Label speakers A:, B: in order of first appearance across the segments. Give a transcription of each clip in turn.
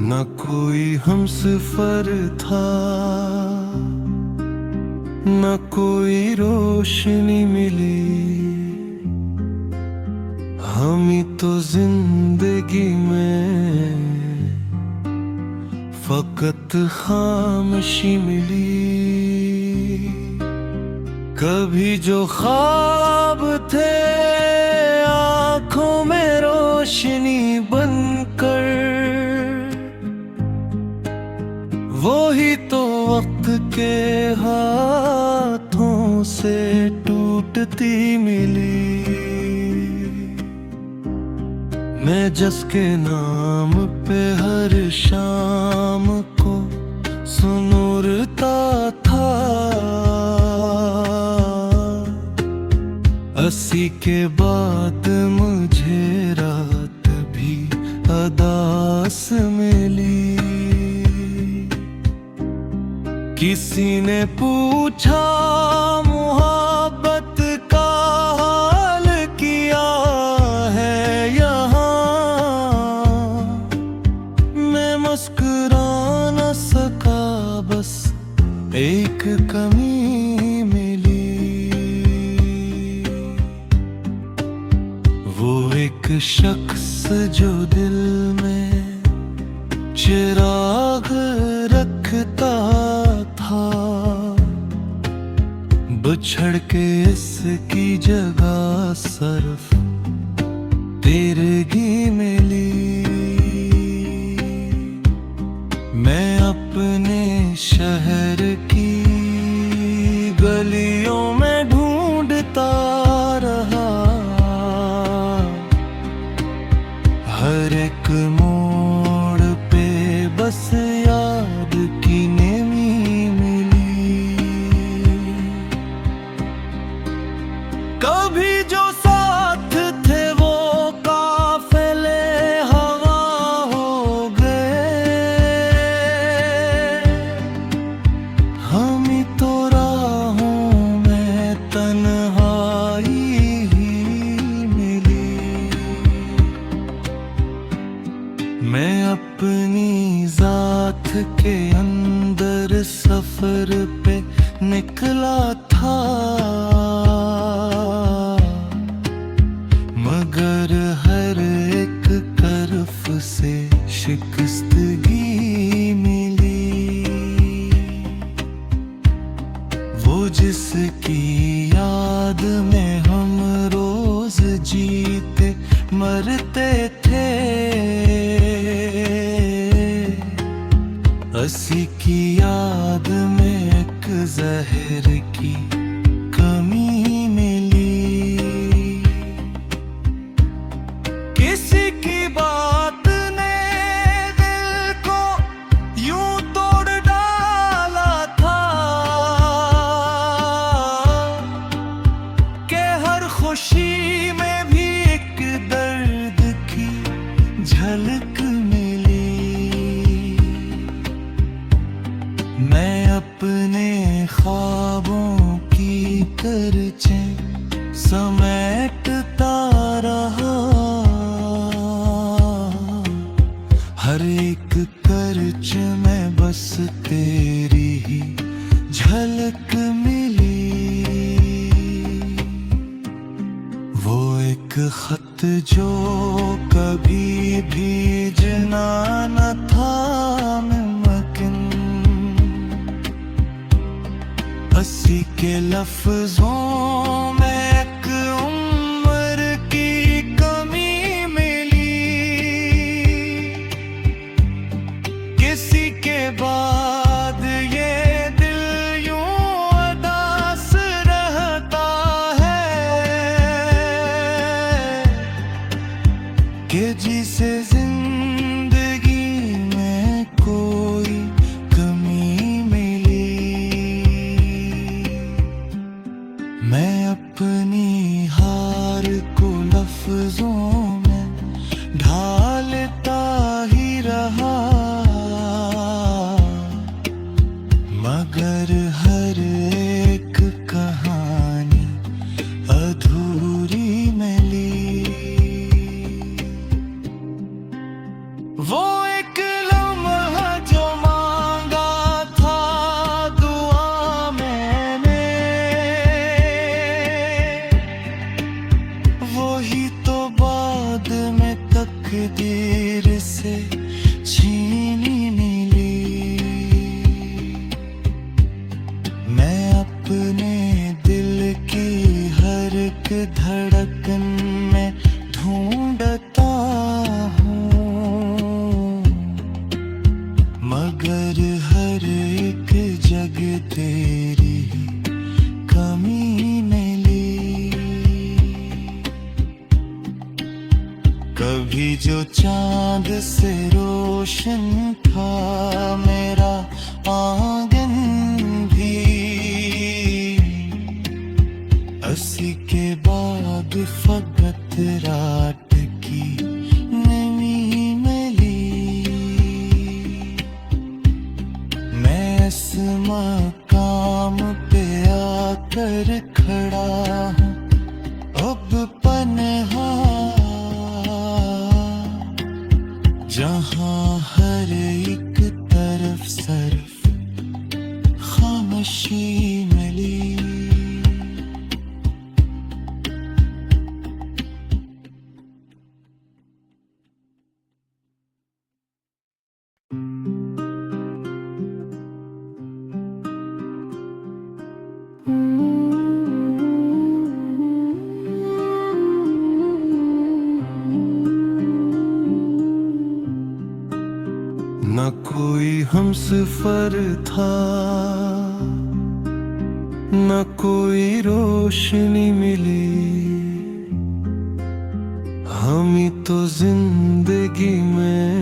A: न कोई हमसफर था, न कोई रोशनी मिली। हम ही तो जिंदगी में फकत खामोशी मिली। कभी जो ख्वाब थे आँखों में रोशनी बनकर, वो ही तो वक्त के हाथों से टूटती मिली। मैं जिसके नाम पे हर शाम को सुनुरता था, 80 के बाद मुझे रात भी अदास मिली। किसी ने पूछा मोहब्बत का हाल किया है यहाँ, मैं मुस्कुरा न सका, बस एक कमी मिली। वो एक शख्स जो दिल में चिराग रखता था, बिछड़ के इसकी जगह सिर्फ तेरगी मिली। मैं अपने शहर की गलियों में ढूंढता रहा, हर एक मोड़ पे बस याद की नेमी मिली। कभी जो साथ थे वो काफिले हवा हो गए, हम ही तो राहों में तन्हाई ही मिली। मैं अपनी जात के अंदर सफर पे निकला था, मगर हर एक तरफ से शिकस्तगी मिली। वो जिसकी याद में हम रोज जीते मरते थे, 80 की याद में एक जहर की कमी मिली। किसी की बात ने दिल को यूं तोड़ डाला था कि हर खुशी में भी एक दर्द की झलक मिली। मैं अपने ख्वाबों की करचें समेटता रहा, हर एक करच में बस तेरी ही झलक मिली। वो एक खत जो कभी भेजना न था मुमकिन, 80 के लफ्जों में एक उम्र की कमी मिली। किसी के बाद ये दिल यूं उदास रहता है कि जिसे जिंदगी में कोई कमी मिली। मैं था मेरा आंगन भी। 80 के बाद फकत रात की नमी मिली। मैं इस मकाम पे आकर खड़ा हूँ अब पनहा, जहाँ हर एक तरफ सिर्फ खामोशी मिली। न कोई हमसफर था, न कोई रोशनी मिली। हम ही तो जिंदगी में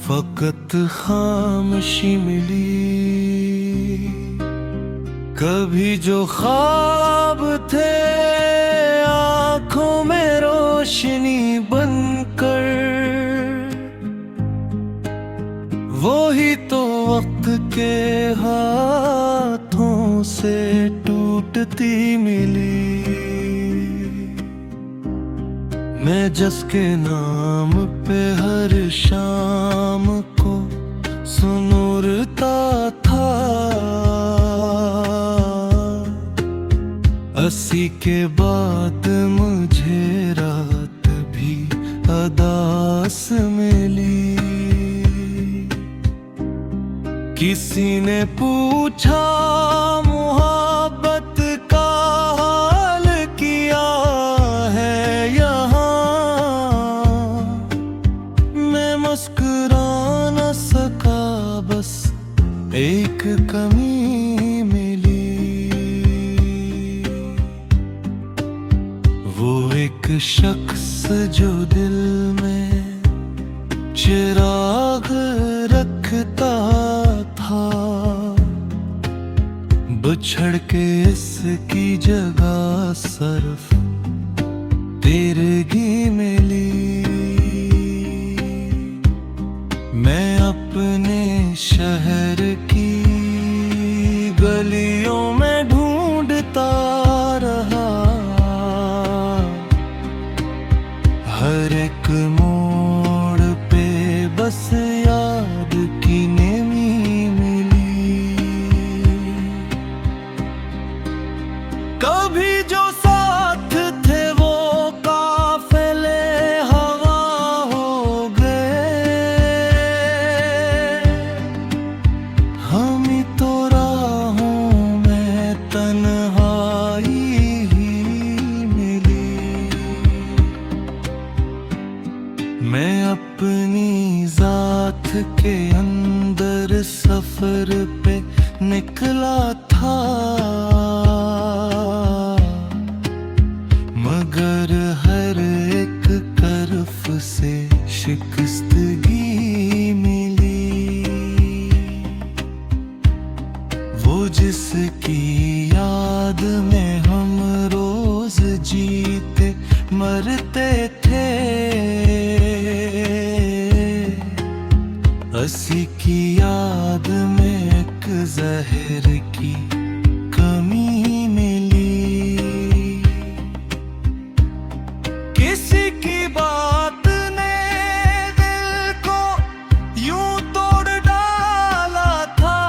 A: फकत खामोशी मिली। कभी जो ख्वाब थे आँखों में रोशनी बनकर, वो ही तो वक्त के हाथों से टूटती मिली। मैं जिसके नाम पे हर शाम को सुनुरता था, 80 के बाद मुझे रात भी अदास मिली। किसी ने पूछा मोहब्बत का हाल किया है यहाँ। मैं मुस्कुरा न सका, बस एक कमी मिली। वो एक शख्स जो दिल में चिराग रखता था, बिछड़ के इसकी जगह सिर्फ तेरगी मिली। मैं अपने शहर की गलियों में ढूंढता रहा, हर एक मोड़ पे बस याद की नमी मिली। कभी जो साथ थे वो काफिले हवा हो गए। हम ही तो राहों में तन्हाई ही मिली। मैं अपनी जात के अंदर सफर पे निकला था, मगर हर एक तरफ से शिकस्तगी मिली। वो जिसकी याद में हम रोज जीते मरते थे, 80 की याद में एक जहर की कमी मिली। किसी की बात ने दिल को यूं तोड़ डाला था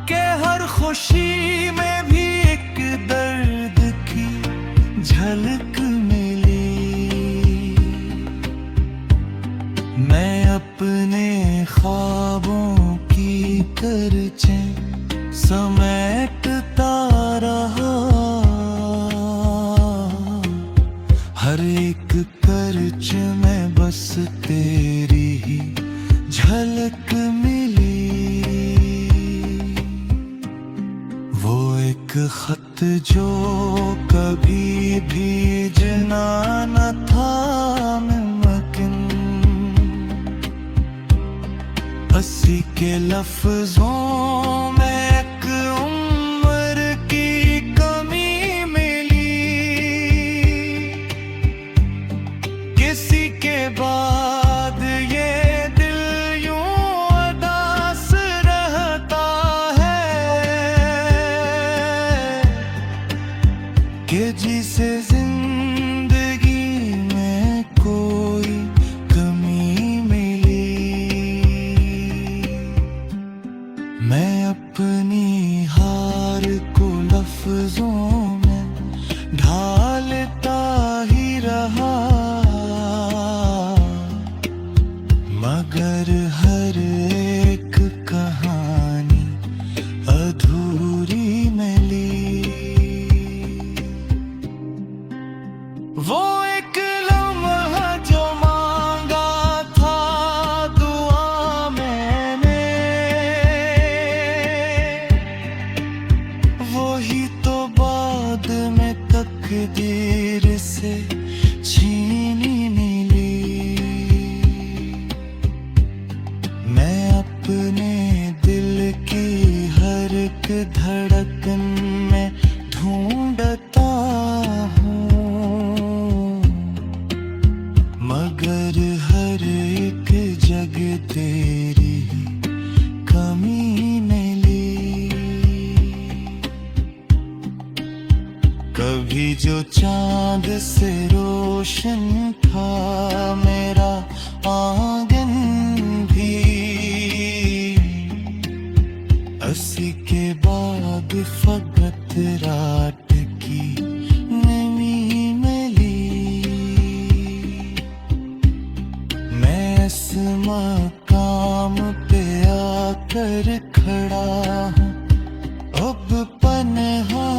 A: कि हर खुशी में भी एक दर्द की झलक मिली। मैं अपने ख्वाबों की करचें समेटता रहा, हर एक करच में बस तेरी ही झलक मिली। वो एक खत जो कभी भी जना न था, के लफ्जों में एक उम्र की कमी मिली, किसी के बाद ये दिल यूं उदास रहता है कि जिसे जिंदगी में कोई कमी मिली। मैं अपनी हार को लफ्जों में ढालता ही रहा, मगर हर एक कहानी अधूरी मिली। वो एक लम्हा जो मांगा था दुआ मैंने, वही तो बाद में तकदीर से छीनी मिली। मैं अपने दिल की हर एक धड़कन में ढूंढता हूँ, मगर हर एक जगह तेरी कमी मिली। कभी जो चांद से रोशन था मेरा आंगन भी, अस्सी के बाद फकत रात की नमी मिली। मैं इस मकाम पे आकर खड़ा हूँ अब पनहा,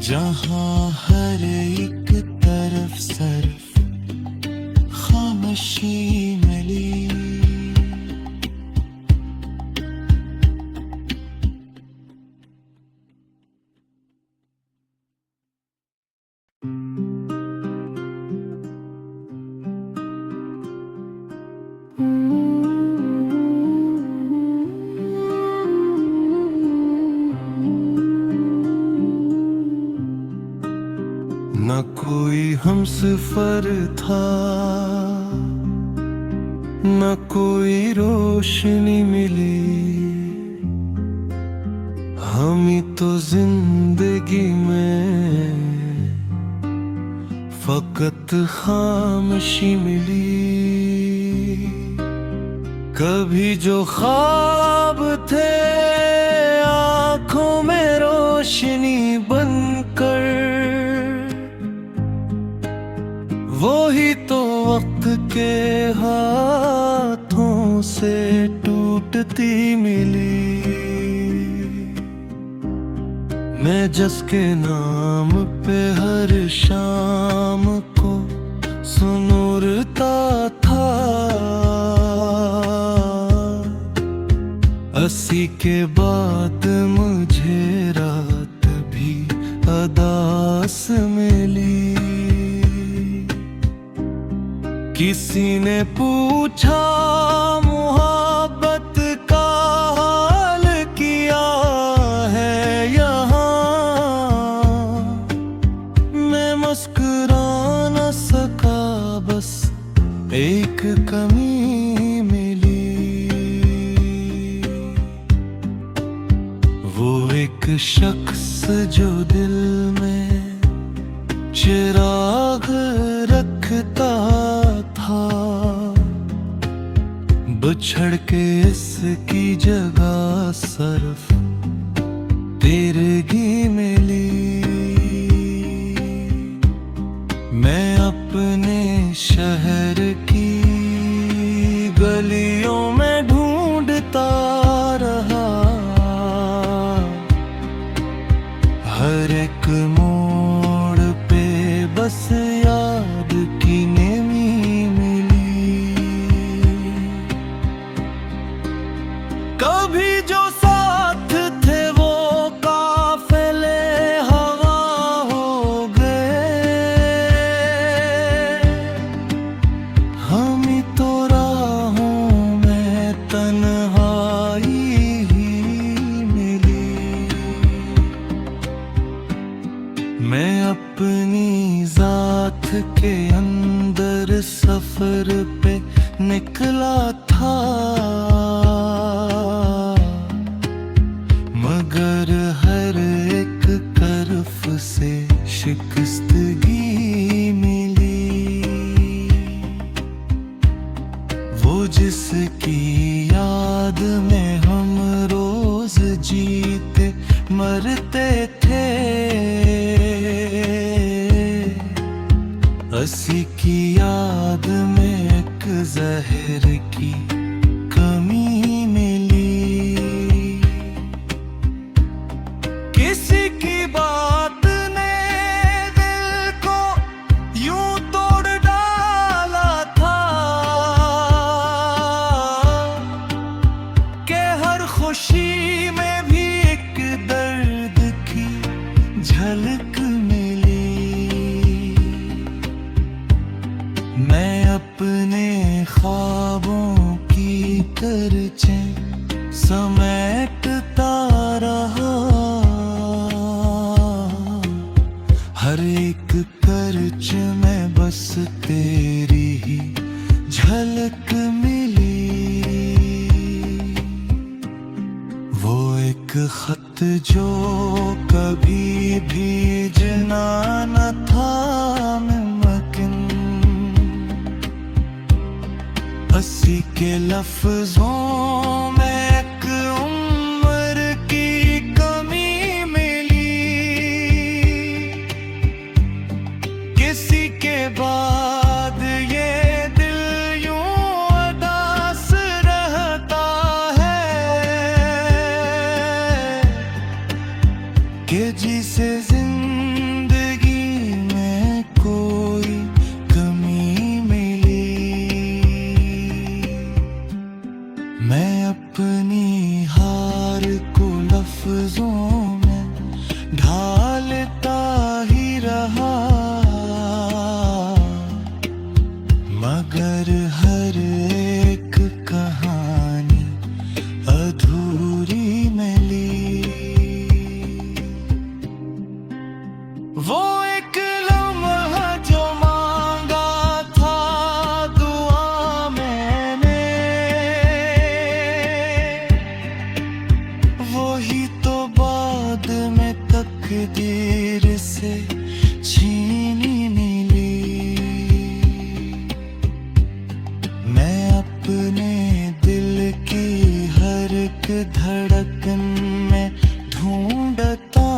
A: जहाँ हर एक तरफ सिर्फ खामोशी मिली। न कोई हमसफर था, न कोई रोशनी मिली, हम ही तो जिंदगी में फकत खामोशी मिली। कभी जो ख्वाब थे आँखों में रोशनी बनकर, वो ही तो वक्त के हाथों से टूटती मिली। मैं जिसके नाम पे हर शाम को सुनूरता था, अस्सी के बाद मुझे रात भी अदास मिली। किसी ने पूछा मोहब्बत का हाल किया है यहाँ, मैं मुस्कुरा न सका, बस एक कमी मिली। वो एक शख्स जो दिल में चिराग रखता था, बिछड़ के इसकी जगह सिर्फ तेरगी मिली। मैं अपने शहर की गलियों में ढूंढता रहा, हर एक मोड़ पे बस याद की नमी मिली। कभी जो साथ थे वो काफिले हवा हो गए, हम ही तो राहों अपनी जात के अंदर सफर पे निकला था, मगर हर एक तरफ से शिकस्तगी मिली। वो जिसकी याद में हम रोज जीते मरते थे, उसी की याद में एक जहर की कमी मिली। किसी की बात ने दिल को यूं तोड़ डाला था कि हर खुशी में भी एक दर्द की झलक मिली। मैं अपने ख्वाबों की तरचें समेटता रहा, हर एक करच में बस तेरी ही झलक मिली। वो एक खत जो कभी भेजना न था मुमकिन, हंसी के लफ्जों में एक उम्र की कमी मिली। किसी के बाद ये दिल यूं उदास रहता है कि जिसे जिंदगी में कोई कमी मिली। मैं अपनी हार को लफ्जों में ढालता ही रहा, मगर हर एक कहानी अधूरी मिली। वो एक लम्हा जो मांगा था दुआ मैंने, वही तो बाद में तकदीर से छीनी मिली। मैं अपने दिल की हर एक धड़कन में ढूंढता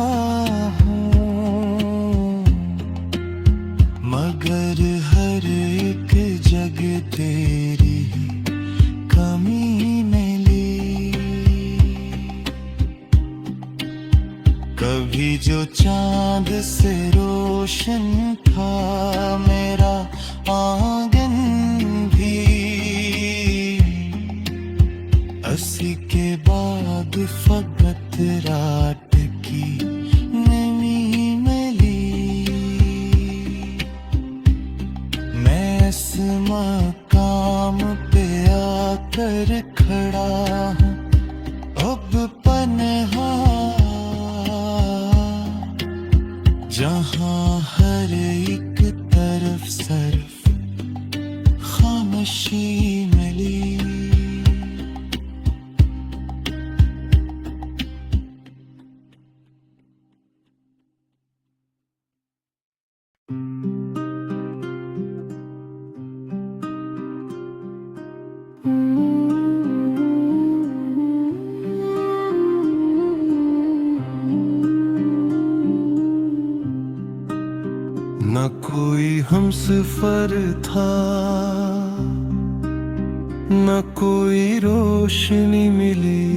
A: हूँ, मगर हर एक जगह तेरी ही कमी मिली। कभी जो चांद से रोशन था मेरा आंगन भी, उसी के बाद फकत रात की नमी मिली। मैं इस मकाम पे आकर खड़ा हूँ अब पनहा, जहाँ हर एक तरफ सिर्फ खामोशी मिली। न कोई हमसफर था, न कोई रोशनी मिली,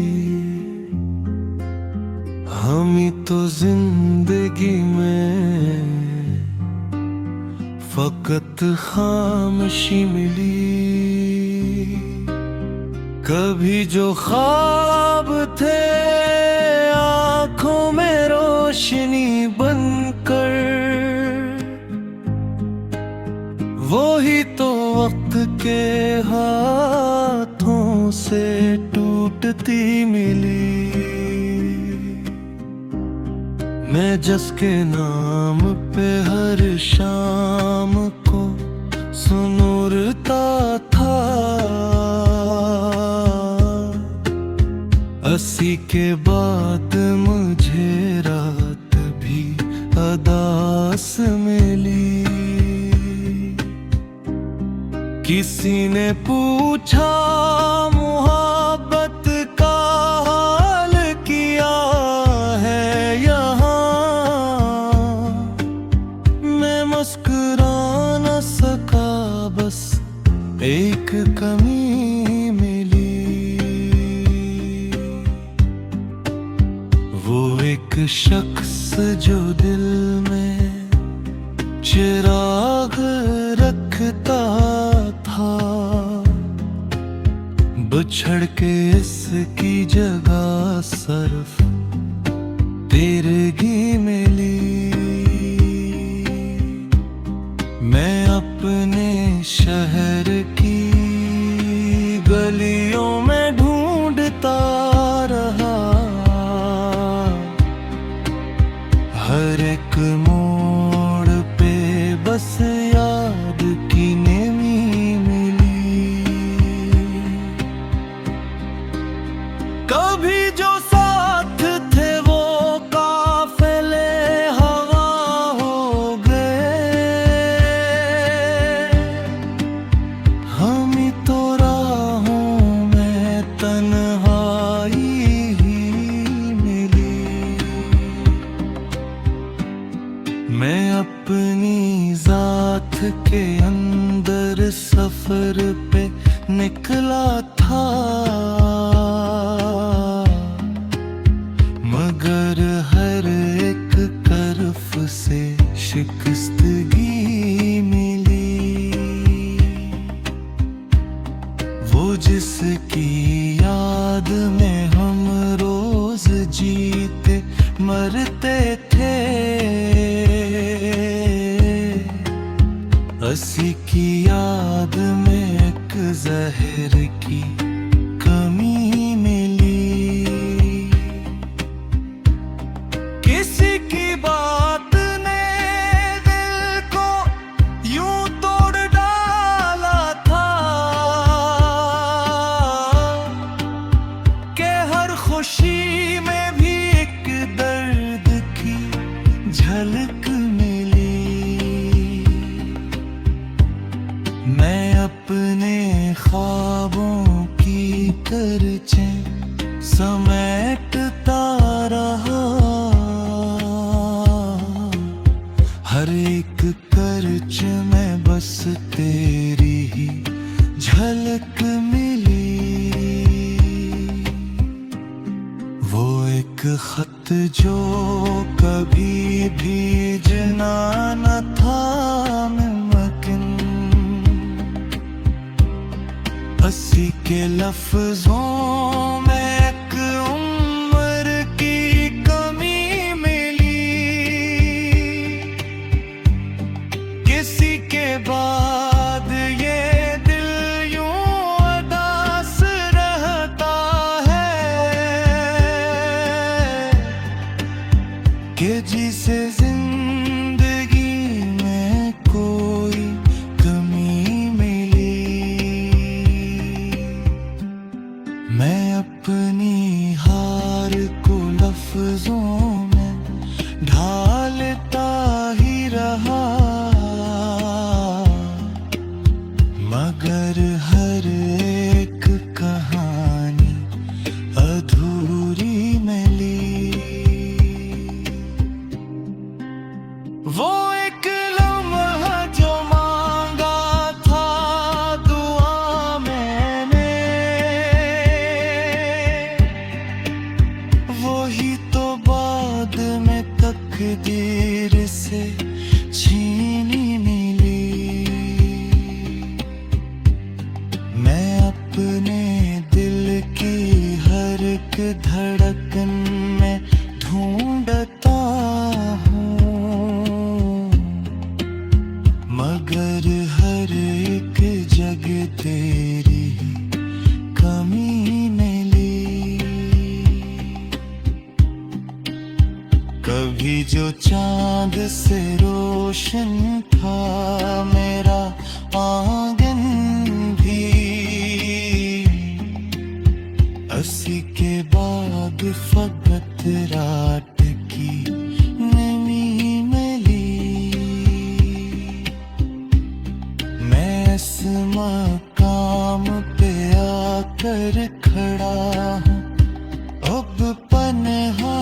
A: हम ही तो जिंदगी में फकत खामोशी मिली। कभी जो ख्वाब थे आँखों में रोशनी बनकर, वो ही तो वक्त के हाथों से टूटती मिली। मैं जिसके नाम पे हर शाम को सुनुरता था, 80 के बाद मुझे रात भी अदास मिली। किसी ने पूछा मोहब्बत का हाल किया है यहाँ, मैं मुस्कुरा न सका, बस एक कमी मिली। वो एक शख्स जो दिल में चिराग रखता था, बिछड़ के इसकी जगह सिर्फ तेरगी मिली। मैं अपने शहर की गलियों में ढूंढता रहा, हर एक मोड़ पे बस याद की नेमी मिली। कभी जो साथ थे वो काफिले हवा हो गए, हम ही तो राहों में तन्हाई ही मिली। मैं अपनी जात के अंदर सफर पे निकला था, मगर हर एक तरफ से शिकस्तगी मिली। वो जिसकी याद में हम रोज जीते मरते थे, 80 की याद में एक जहर की कमी मिली। किसी की बात ने दिल को यूं तोड़ डाला था कि हर खुशी में भी एक दर्द की झलक मिली। मैं अपने ख्वाबों की तरचें समेटता रहा, हर एक करच में बस तेरी ही झलक मिली। वो एक खत जो कभी भेजना न था मुमकिन, 80 के लफ्जों में एक उम्र की कमी मिली। किसी के बाद ये दिल यूं उदास रहता है कि जिसे जिंदगी में कोई कमी मिली। मैं अपनी हार को लफ्जों में ढालता ही रहा, मगर हर एक कहानी अधूरी मिली। वो एक लम्हा जो मांगा था दुआ मैंने, वही तो बाद में तकदीर से छीनी मिली। मैं अपने दिल की हर एक धड़कन में ढूंढता हूँ, मगर हर एक जगह तेरी कमी मिली। कभी जो चांद से रोशन था मेरा आंगन भी, 80 के बाद फकत रात की नमी मिली। मैं इस मकाम पे आकर खड़ा हूँ अब पनहा,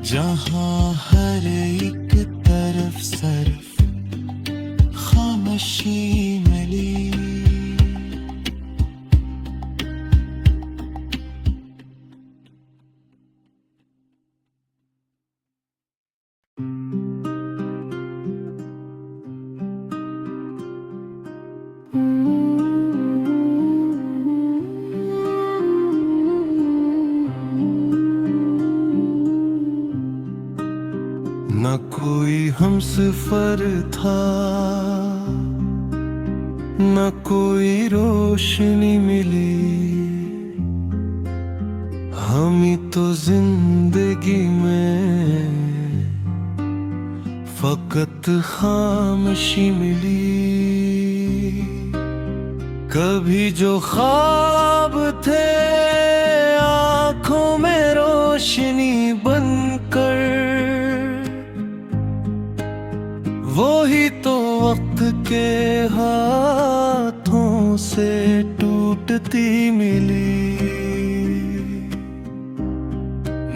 A: जहाँ हर एक तरफ सरफ खामोशी मिली। न कोई हमसफर था, न कोई रोशनी मिली, हम ही तो जिंदगी में फकत खामोशी मिली। कभी जो ख्वाब थे आँखों में रोशनी बनकर, वो ही तो वक्त के हाथों से टूटती मिली।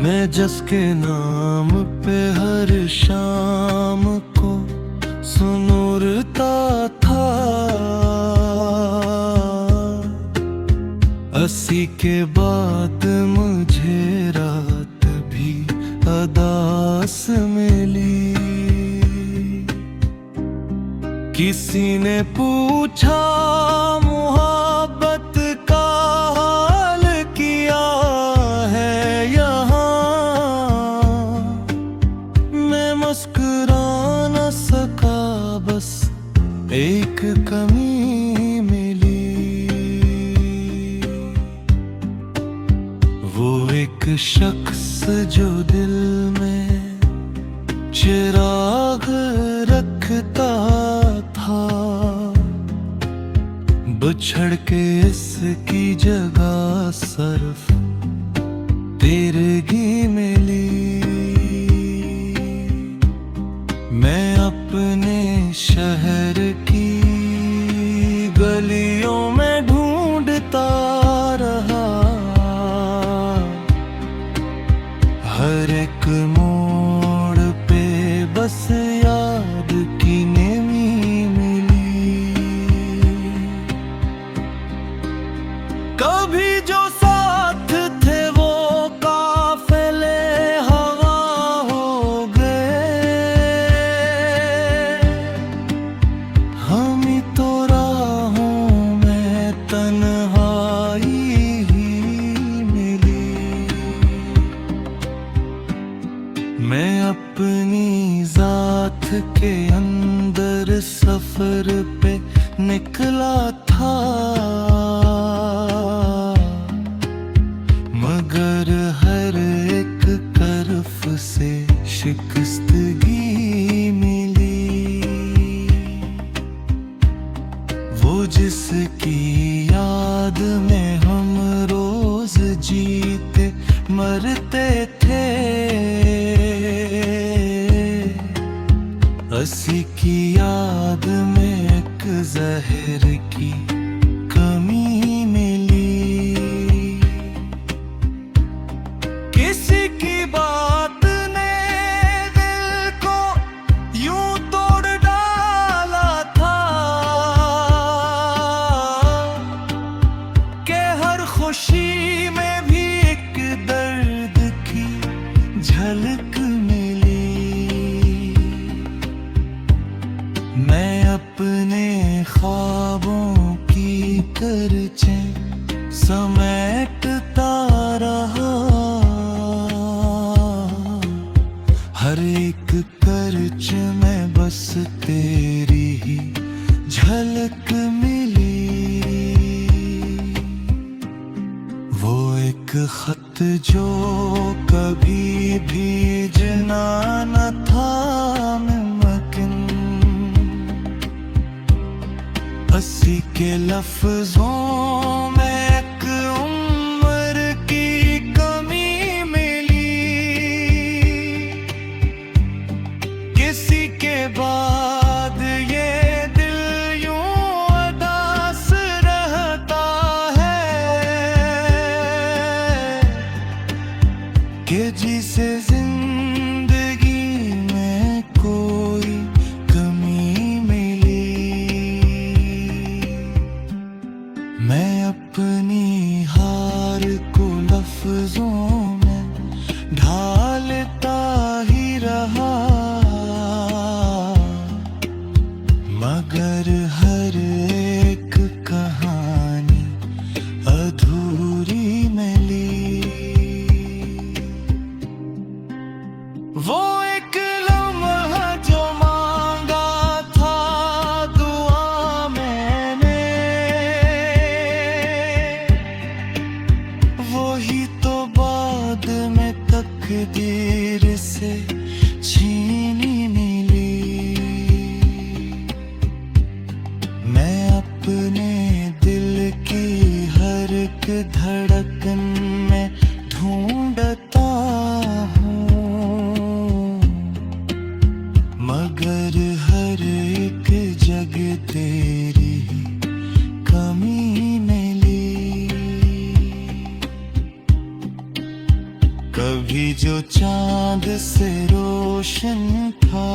A: मैं जिसके नाम पे हर शाम को सुनूरता था, 80 के बाद मुझे रात भी अदास मिली। किसी ने पूछा मोहब्बत का हाल किया है यहाँ, मैं मुस्कुरा न सका, बस एक कमी मिली। वो एक शख्स जो दिल में चिराग रखता था, बिछड़ के इसकी जगह सरफ तेरगी मिली। मैं अपने शहर की गलियों में ढूंढता रहा, हर एक मोड़ पे बस याद की नमी मिली। कभी जो साथ थे वो काफिले हवा हो गए, हम ही तो राहों में तन्हाई ही मिली। मैं अपनी जात के अंदर सफर पे निकला था, मगर हर एक तरफ से शिकस्तगी मिली। वो जिसकी याद में हम रोज जीते मरते थे, 80 की याद में एक जहर की कमी मिली। किसी की बात ने दिल को यूं तोड़ डाला था कि हर खुशी में भी एक दर्द की झलक मिली। मैं अपने ख्वाबों की करचें समेटता रहा, हर एक करच में बस तेरी ही झलक मिली। वो एक खत जो कभी भीजना न था मुमकिन, हंसी के लफ्जों में एक उम्र की कमी मिली, किसी के बाद ये दिल यूं उदास रहता है कि जिसे जिंदगी में कोई कमी मिली। मैं अपनी हार को लफ्जों में ढालता ही रहा, मगर हर एक कहानी अधूरी मिली। वो एक लम्हा जो मांगा था दुआ मैंने, वो ही तो बाद में तकदीर से छीनी मिली। मैं अपने दिल की हर एक धड़कन में ढूंढता हूँ, मगर हर एक जगह तेरी कमी मिली। कभी जो चांद से रोशन था